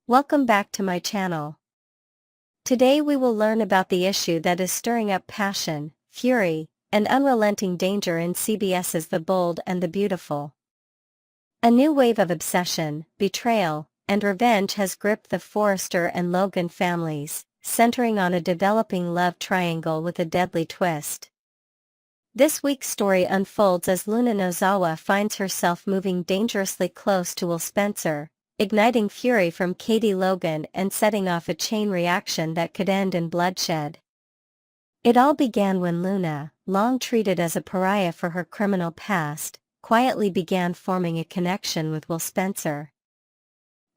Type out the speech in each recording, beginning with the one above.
Welcome back to my channel. Today we will learn about the issue that is stirring up passion, fury, and unrelenting danger in CBS's The Bold and the Beautiful. A new wave of obsession, betrayal, and revenge has gripped the Forrester and Logan families, centering on a developing love triangle with a deadly twist. This week's story unfolds as Luna Nozawa finds herself moving dangerously close to Will Spencer, igniting fury from Katie Logan and setting off a chain reaction that could end in bloodshed. It all began when Luna, long treated as a pariah for her criminal past, quietly began forming a connection with Will Spencer.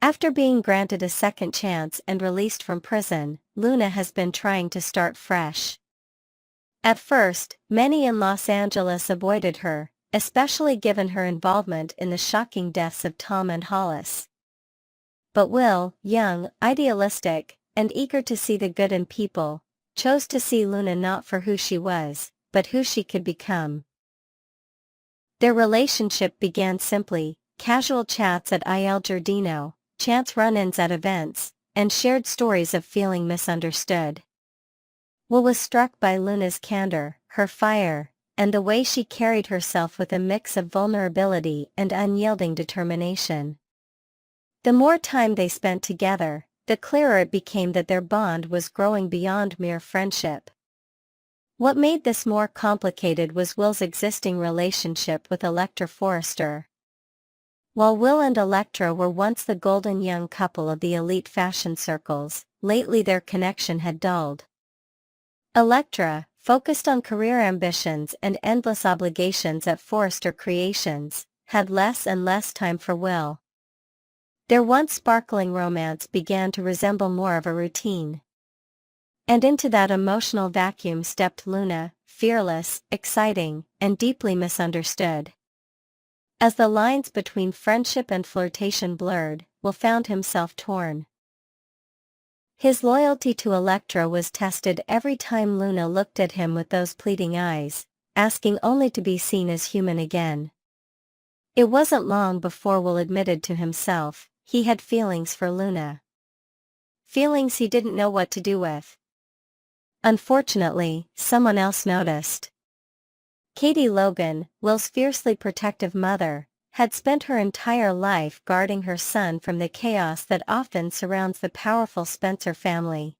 After being granted a second chance and released from prison, Luna has been trying to start fresh. At first, many in Los Angeles avoided her, especially given her involvement in the shocking deaths of Tom and Hollis. But Will, young, idealistic, and eager to see the good in people, chose to see Luna not for who she was, but who she could become. Their relationship began simply, casual chats at Il Giardino, chance run-ins at events, and shared stories of feeling misunderstood. Will was struck by Luna's candor, her fire, and the way she carried herself with a mix of vulnerability and unyielding determination. The more time they spent together, the clearer it became that their bond was growing beyond mere friendship. What made this more complicated was Will's existing relationship with Electra Forrester. While Will and Electra were once the golden young couple of the elite fashion circles, lately their connection had dulled. Electra, focused on career ambitions and endless obligations at Forrester Creations, had less and less time for Will. Their once sparkling romance began to resemble more of a routine. And into that emotional vacuum stepped Luna, fearless, exciting, and deeply misunderstood. As the lines between friendship and flirtation blurred, Will found himself torn. His loyalty to Electra was tested every time Luna looked at him with those pleading eyes, asking only to be seen as human again. It wasn't long before Will admitted to himself, he had feelings for Luna. Feelings he didn't know what to do with. Unfortunately, someone else noticed. Katie Logan, Will's fiercely protective mother, had spent her entire life guarding her son from the chaos that often surrounds the powerful Spencer family.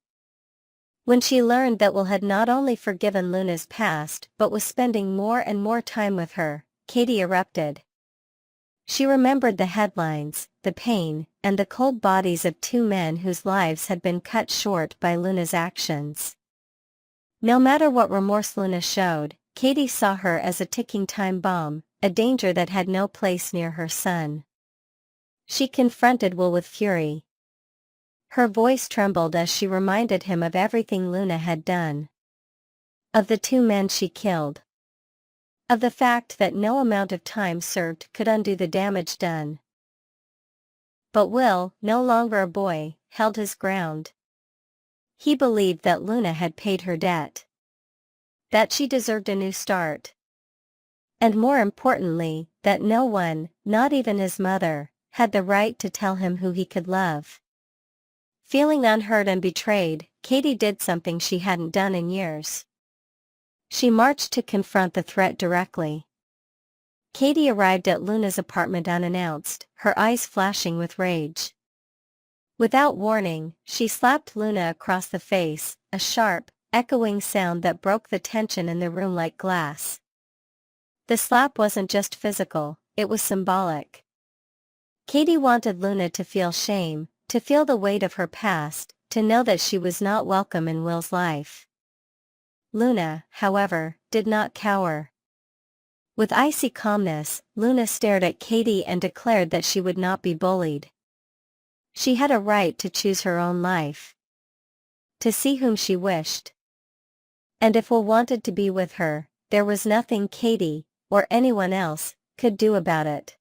When she learned that Will had not only forgiven Luna's past but was spending more and more time with her, Katie erupted. She remembered the headlines, the pain, and the cold bodies of two men whose lives had been cut short by Luna's actions. No matter what remorse Luna showed, Katie saw her as a ticking time bomb, a danger that had no place near her son. She confronted Will with fury. Her voice trembled as she reminded him of everything Luna had done. Of the two men she killed. Of the fact that no amount of time served could undo the damage done. But Will, no longer a boy, held his ground. He believed that Luna had paid her debt. That she deserved a new start. And more importantly, that no one, not even his mother, had the right to tell him who he could love. Feeling unheard and betrayed, Katie did something she hadn't done in years. She marched to confront the threat directly. Katie arrived at Luna's apartment unannounced, her eyes flashing with rage. Without warning, she slapped Luna across the face, a sharp, echoing sound that broke the tension in the room like glass. The slap wasn't just physical, it was symbolic. Katie wanted Luna to feel shame, to feel the weight of her past, to know that she was not welcome in Will's life. Luna, however, did not cower. With icy calmness, Luna stared at Katie and declared that she would not be bullied. She had a right to choose her own life. To see whom she wished. And if Will wanted to be with her, there was nothing Katie, or anyone else, could do about it.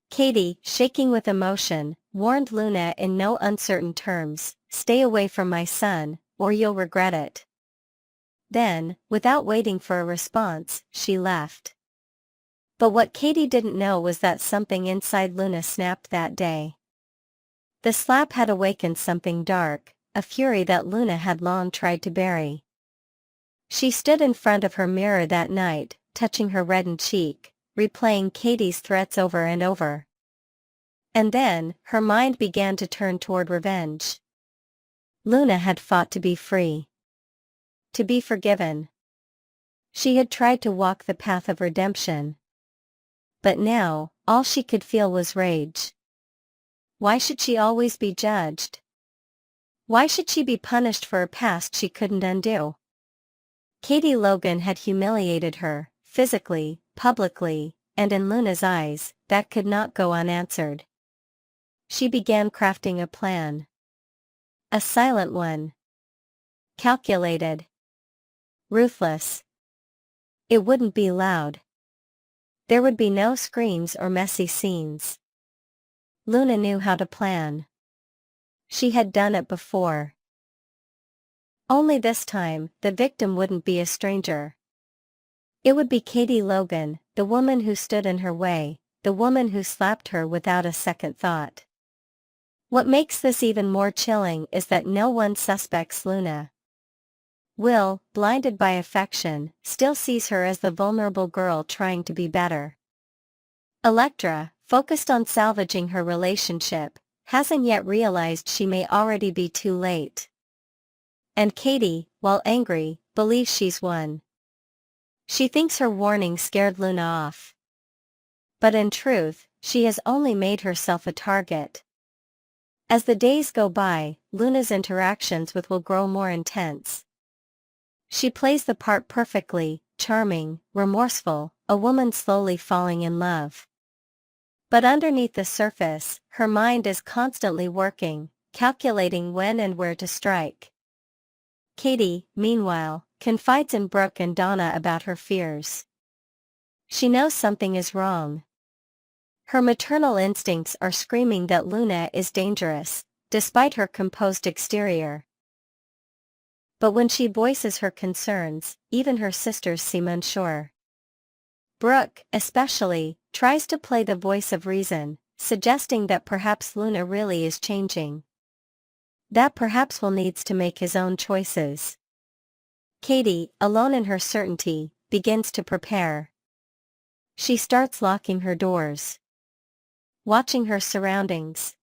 Katie, shaking with emotion, warned Luna in no uncertain terms, "Stay away from my son, or you'll regret it." Then, without waiting for a response, she left. But what Katie didn't know was that something inside Luna snapped that day. The slap had awakened something dark, a fury that Luna had long tried to bury. She stood in front of her mirror that night, touching her reddened cheek, replaying Katie's threats over and over. And then, her mind began to turn toward revenge. Luna had fought to be free. To be forgiven. She had tried to walk the path of redemption. But now, all she could feel was rage. Why should she always be judged? Why should she be punished for a past she couldn't undo? Katie Logan had humiliated her, physically, publicly, and in Luna's eyes, that could not go unanswered. She began crafting a plan. A silent one. Calculated. Ruthless. It wouldn't be loud. There would be no screams or messy scenes. Luna knew how to plan. She had done it before. Only this time, the victim wouldn't be a stranger. It would be Katie Logan, the woman who stood in her way, the woman who slapped her without a second thought. What makes this even more chilling is that no one suspects Luna. Will, blinded by affection, still sees her as the vulnerable girl trying to be better. Elektra, focused on salvaging her relationship, hasn't yet realized she may already be too late. And Katie, while angry, believes she's won. She thinks her warning scared Luna off. But in truth, she has only made herself a target. As the days go by, Luna's interactions with Will grow more intense. She plays the part perfectly, charming, remorseful, a woman slowly falling in love. But underneath the surface, her mind is constantly working, calculating when and where to strike. Katie, meanwhile, confides in Brooke and Donna about her fears. She knows something is wrong. Her maternal instincts are screaming that Luna is dangerous, despite her composed exterior. But when she voices her concerns, even her sisters seem unsure. Brooke, especially, tries to play the voice of reason, suggesting that perhaps Luna really is changing. That perhaps Will needs to make his own choices. Katie, alone in her certainty, begins to prepare. She starts locking her doors. Watching her surroundings.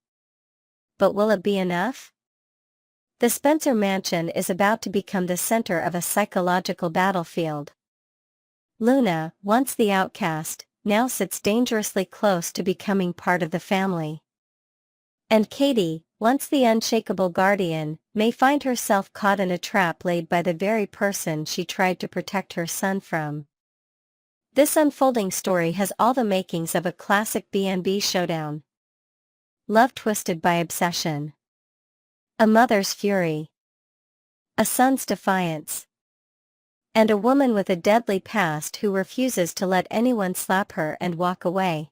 But will it be enough? The Spencer mansion is about to become the center of a psychological battlefield. Luna, once the outcast, now sits dangerously close to becoming part of the family. And Katie, once the unshakable guardian, may find herself caught in a trap laid by the very person she tried to protect her son from. This unfolding story has all the makings of a classic B&B showdown. Love twisted by obsession. A mother's fury. A son's defiance. And a woman with a deadly past who refuses to let anyone slap her and walk away.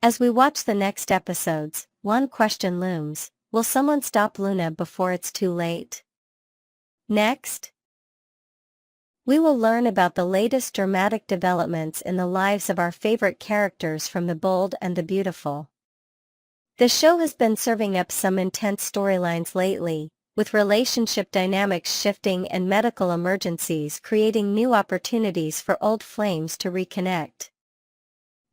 As we watch the next episodes, one question looms: will someone stop Luna before it's too late? Next, we will learn about the latest dramatic developments in the lives of our favorite characters from The Bold and the Beautiful. The show has been serving up some intense storylines lately, with relationship dynamics shifting and medical emergencies creating new opportunities for old flames to reconnect.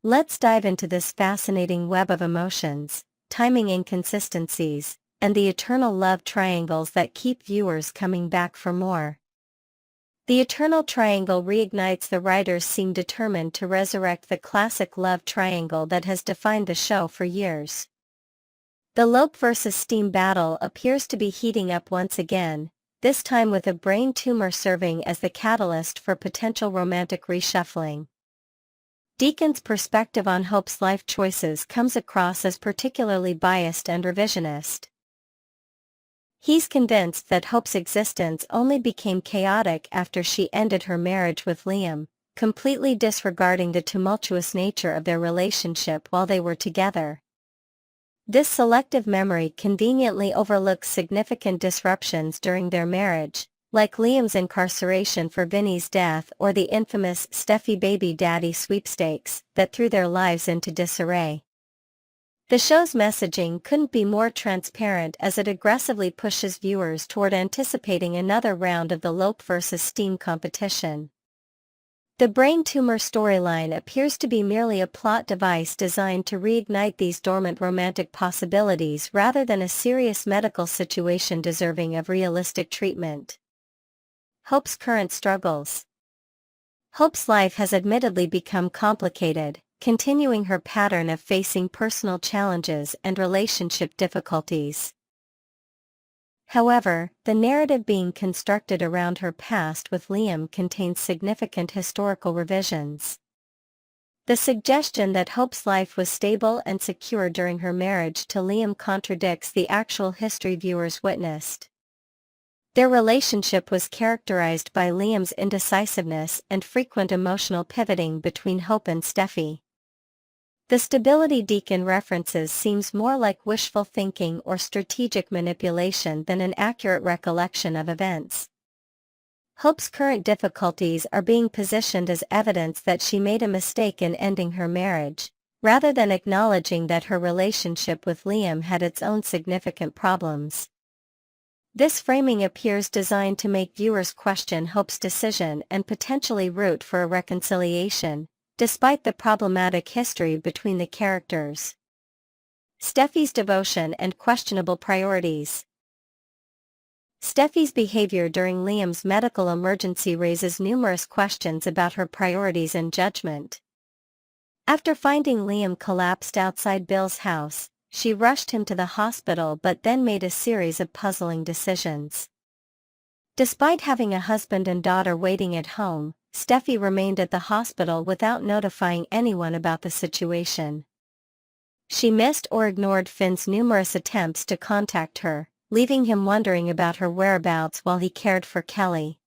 Let's dive into this fascinating web of emotions, timing inconsistencies, and the eternal love triangles that keep viewers coming back for more. The Eternal Triangle reignites. The writers seem determined to resurrect the classic love triangle that has defined the show for years. The Lope vs. Steam battle appears to be heating up once again, this time with a brain tumor serving as the catalyst for potential romantic reshuffling. Deacon's perspective on Hope's life choices comes across as particularly biased and revisionist. He's convinced that Hope's existence only became chaotic after she ended her marriage with Liam, completely disregarding the tumultuous nature of their relationship while they were together. This selective memory conveniently overlooks significant disruptions during their marriage, like Liam's incarceration for Vinny's death or the infamous Steffy baby daddy sweepstakes that threw their lives into disarray. The show's messaging couldn't be more transparent as it aggressively pushes viewers toward anticipating another round of the Lope vs. Steam competition. The brain tumor storyline appears to be merely a plot device designed to reignite these dormant romantic possibilities rather than a serious medical situation deserving of realistic treatment. Hope's current struggles. Hope's life has admittedly become complicated, continuing her pattern of facing personal challenges and relationship difficulties. However, the narrative being constructed around her past with Liam contains significant historical revisions. The suggestion that Hope's life was stable and secure during her marriage to Liam contradicts the actual history viewers witnessed. Their relationship was characterized by Liam's indecisiveness and frequent emotional pivoting between Hope and Steffy. The stability Deacon references seems more like wishful thinking or strategic manipulation than an accurate recollection of events. Hope's current difficulties are being positioned as evidence that she made a mistake in ending her marriage, rather than acknowledging that her relationship with Liam had its own significant problems. This framing appears designed to make viewers question Hope's decision and potentially root for a reconciliation, despite the problematic history between the characters. Steffy's devotion and questionable priorities. Steffy's behavior during Liam's medical emergency raises numerous questions about her priorities and judgment. After finding Liam collapsed outside Bill's house, she rushed him to the hospital but then made a series of puzzling decisions. Despite having a husband and daughter waiting at home, Steffy remained at the hospital without notifying anyone about the situation. She missed or ignored Finn's numerous attempts to contact her, leaving him wondering about her whereabouts while he cared for Kelly.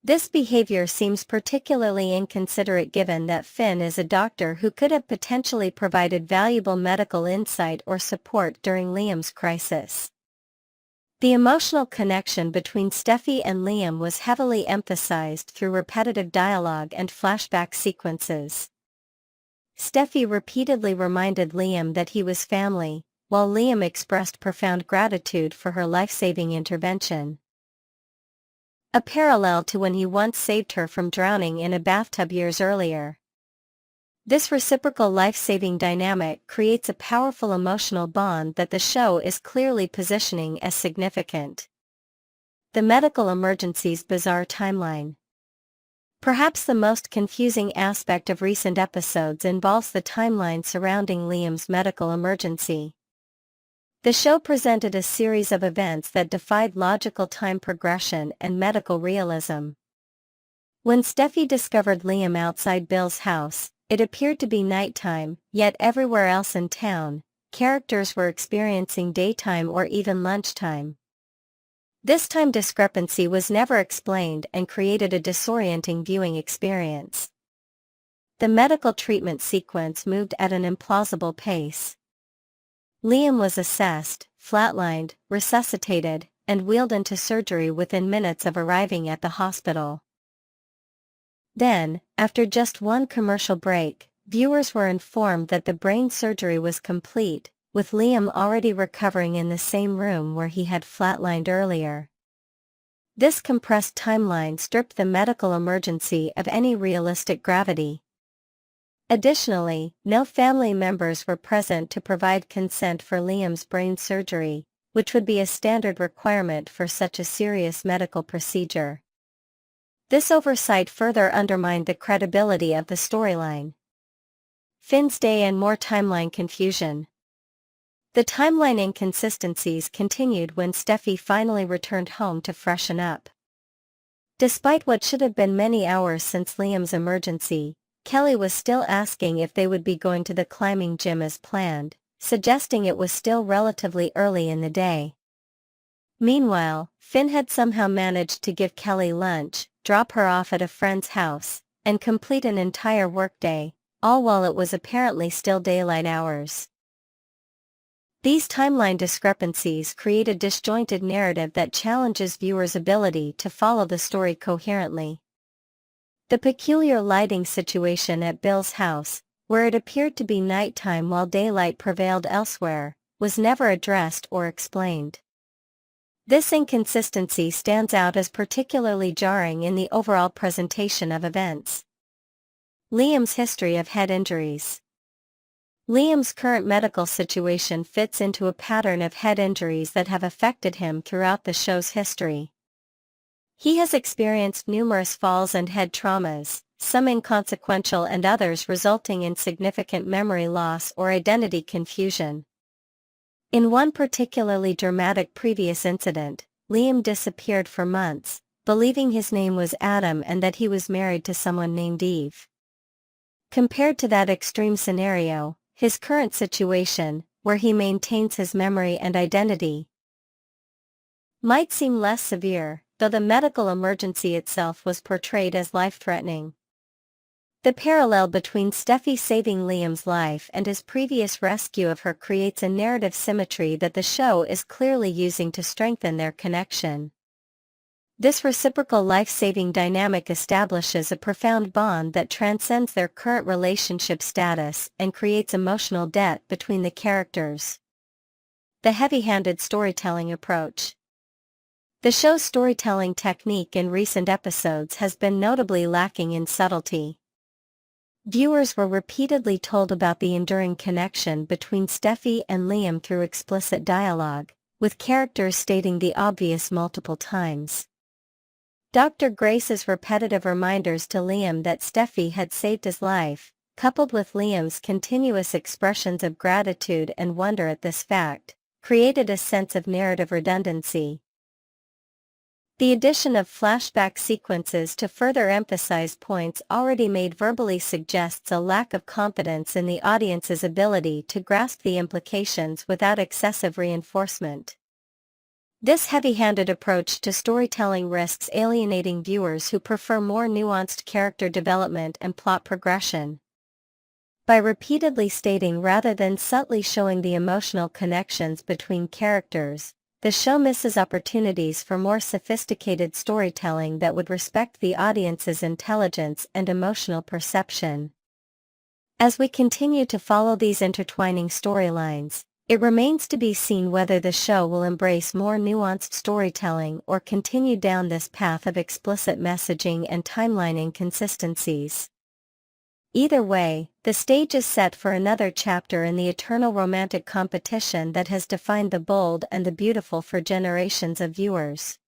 This behavior seems particularly inconsiderate given that Finn is a doctor who could have potentially provided valuable medical insight or support during Liam's crisis. The emotional connection between Steffy and Liam was heavily emphasized through repetitive dialogue and flashback sequences. Steffy repeatedly reminded Liam that he was family, while Liam expressed profound gratitude for her life-saving intervention. A parallel to when he once saved her from drowning in a bathtub years earlier. This reciprocal life-saving dynamic creates a powerful emotional bond that the show is clearly positioning as significant. The medical emergency's bizarre timeline. Perhaps the most confusing aspect of recent episodes involves the timeline surrounding Liam's medical emergency. The show presented a series of events that defied logical time progression and medical realism. When Steffy discovered Liam outside Bill's house, it appeared to be nighttime, yet everywhere else in town, characters were experiencing daytime or even lunchtime. This time discrepancy was never explained and created a disorienting viewing experience. The medical treatment sequence moved at an implausible pace. Liam was assessed, flatlined, resuscitated, and wheeled into surgery within minutes of arriving at the hospital. Then, after just one commercial break, viewers were informed that the brain surgery was complete, with Liam already recovering in the same room where he had flatlined earlier. This compressed timeline stripped the medical emergency of any realistic gravity. Additionally, no family members were present to provide consent for Liam's brain surgery, which would be a standard requirement for such a serious medical procedure. This oversight further undermined the credibility of the storyline. Finn's day and more timeline confusion. The timeline inconsistencies continued when Steffy finally returned home to freshen up. Despite what should have been many hours since Liam's emergency, Kelly was still asking if they would be going to the climbing gym as planned, suggesting it was still relatively early in the day. Meanwhile, Finn had somehow managed to give Kelly lunch, drop her off at a friend's house, and complete an entire workday, all while it was apparently still daylight hours. These timeline discrepancies create a disjointed narrative that challenges viewers' ability to follow the story coherently. The peculiar lighting situation at Bill's house, where it appeared to be nighttime while daylight prevailed elsewhere, was never addressed or explained. This inconsistency stands out as particularly jarring in the overall presentation of events. Liam's history of head injuries. Liam's current medical situation fits into a pattern of head injuries that have affected him throughout the show's history. He has experienced numerous falls and head traumas, some inconsequential and others resulting in significant memory loss or identity confusion. In one particularly dramatic previous incident, Liam disappeared for months, believing his name was Adam and that he was married to someone named Eve. Compared to that extreme scenario, his current situation, where he maintains his memory and identity, might seem less severe, though the medical emergency itself was portrayed as life-threatening. The parallel between Steffy saving Liam's life and his previous rescue of her creates a narrative symmetry that the show is clearly using to strengthen their connection. This reciprocal life-saving dynamic establishes a profound bond that transcends their current relationship status and creates emotional debt between the characters. The heavy-handed storytelling approach. The show's storytelling technique in recent episodes has been notably lacking in subtlety. Viewers were repeatedly told about the enduring connection between Steffy and Liam through explicit dialogue, with characters stating the obvious multiple times. Dr. Grace's repetitive reminders to Liam that Steffy had saved his life, coupled with Liam's continuous expressions of gratitude and wonder at this fact, created a sense of narrative redundancy. The addition of flashback sequences to further emphasize points already made verbally suggests a lack of confidence in the audience's ability to grasp the implications without excessive reinforcement. This heavy-handed approach to storytelling risks alienating viewers who prefer more nuanced character development and plot progression. By repeatedly stating rather than subtly showing the emotional connections between characters, the show misses opportunities for more sophisticated storytelling that would respect the audience's intelligence and emotional perception. As we continue to follow these intertwining storylines, it remains to be seen whether the show will embrace more nuanced storytelling or continue down this path of explicit messaging and timeline inconsistencies. Either way, the stage is set for another chapter in the eternal romantic competition that has defined the bold and the beautiful for generations of viewers.